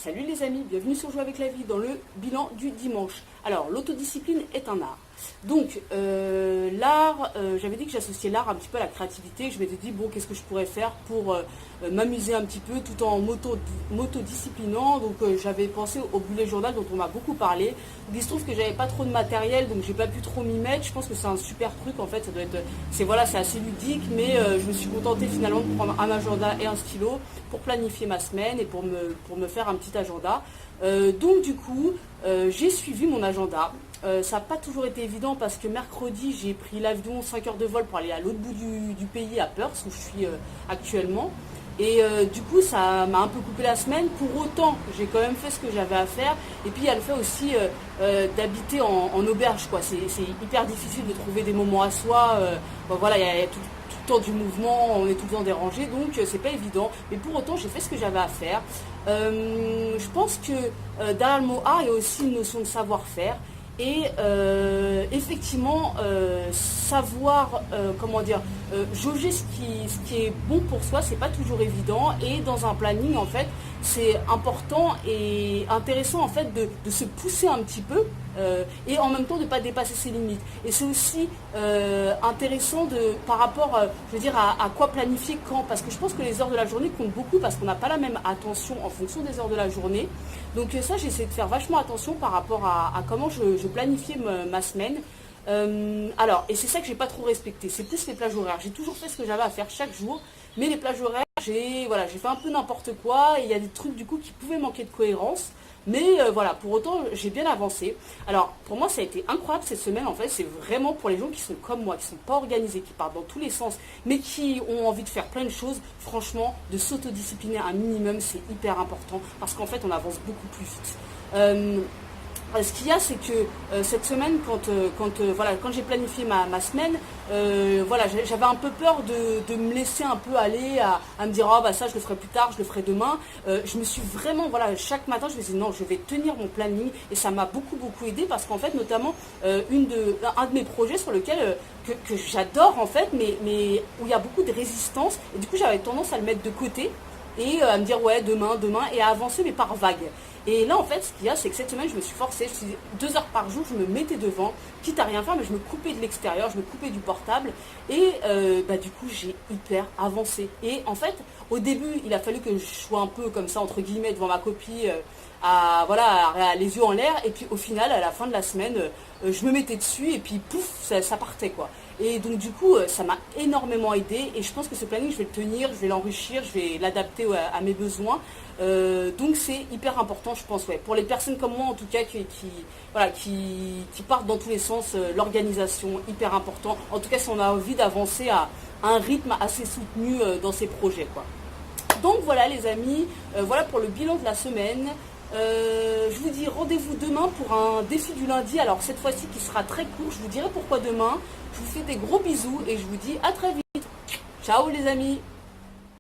Salut les amis, bienvenue sur Jouer avec la vie dans le bilan du dimanche. Alors, l'autodiscipline est un art. Donc, l'art, j'avais dit que j'associais l'art un petit peu à la créativité. Je m'étais dit, bon, qu'est-ce que je pourrais faire pour m'amuser un petit peu tout en m'autodisciplinant. Donc, j'avais pensé au bullet journal dont on m'a beaucoup parlé. Il se trouve que j'avais pas trop de matériel, donc j'ai pas pu trop m'y mettre. Je pense que c'est un super truc, en fait. Ça doit être, c'est assez ludique, mais je me suis contentée finalement de prendre un agenda et un stylo pour planifier ma semaine et pour me faire un petit agenda. Donc du coup, j'ai suivi mon agenda. Ça n'a pas toujours été évident parce que mercredi, j'ai pris l'avion 5 heures de vol pour aller à l'autre bout du pays, à Perth, où je suis actuellement. Et du coup, ça m'a un peu coupé la semaine. Pour autant, j'ai quand même fait ce que j'avais à faire. Et puis, il y a le fait aussi d'habiter en auberge, quoi. C'est hyper difficile de trouver des moments à soi. Bon, voilà, il y a tout le temps du mouvement, on est tout le temps dérangé, donc c'est pas évident. Mais pour autant, j'ai fait ce que j'avais à faire. Je pense que derrière le mot art, il y a aussi une notion de savoir-faire. Et effectivement, savoir, jauger ce qui est bon pour soi, c'est pas toujours évident. Et dans un planning, en fait, c'est important et intéressant en fait de se pousser un petit peu et en même temps de ne pas dépasser ses limites. Et c'est aussi intéressant par rapport, je veux dire, à quoi planifier quand. Parce que je pense que les heures de la journée comptent beaucoup parce qu'on n'a pas la même attention en fonction des heures de la journée. Donc ça, j'essaie de faire vachement attention par rapport à comment je planifiais ma semaine. Alors, et c'est ça que j'ai pas trop respecté, c'est plus les plages horaires. J'ai toujours fait ce que j'avais à faire chaque jour, mais les plages horaires, j'ai fait un peu n'importe quoi, et il y a des trucs du coup qui pouvaient manquer de cohérence. Mais voilà, pour autant, j'ai bien avancé. Alors, pour moi, ça a été incroyable cette semaine. En fait, c'est vraiment pour les gens qui sont comme moi, qui ne sont pas organisés, qui partent dans tous les sens, mais qui ont envie de faire plein de choses. Franchement, de s'autodiscipliner un minimum, c'est hyper important parce qu'en fait, on avance beaucoup plus vite. Ce qu'il y a, c'est que cette semaine, quand j'ai planifié ma semaine, j'avais un peu peur de me laisser un peu aller à me dire oh bah ça je le ferai plus tard, je le ferai demain. Je me suis vraiment, chaque matin je me disais non, je vais tenir mon planning et ça m'a beaucoup aidé parce qu'en fait notamment un de mes projets sur lequel que j'adore en fait, mais où il y a beaucoup de résistance et du coup j'avais tendance à le mettre de côté et à me dire ouais demain et à avancer mais par vague. Et là en fait ce qu'il y a c'est que cette semaine je me suis forcée, je suis 2 heures par jour, je me mettais devant, quitte à rien faire mais je me coupais de l'extérieur, je me coupais du portable et du coup j'ai hyper avancé. Et en fait au début il a fallu que je sois un peu comme ça entre guillemets devant ma copie les yeux en l'air et puis au final à la fin de la semaine je me mettais dessus et puis pouf ça partait quoi. Et donc du coup ça m'a énormément aidé et je pense que ce planning je vais le tenir, je vais l'enrichir, je vais l'adapter à mes besoins. Donc c'est hyper important je pense pour les personnes comme moi en tout cas qui partent dans tous les sens, l'organisation hyper important. En tout cas si on a envie d'avancer à un rythme assez soutenu dans ses projets quoi. Donc voilà les amis, voilà pour le bilan de la semaine. Je vous dis rendez-vous demain pour un défi du lundi. Alors cette fois-ci qui sera très court, je vous dirai pourquoi demain. Je vous fais des gros bisous et je vous dis à très vite. Ciao les amis.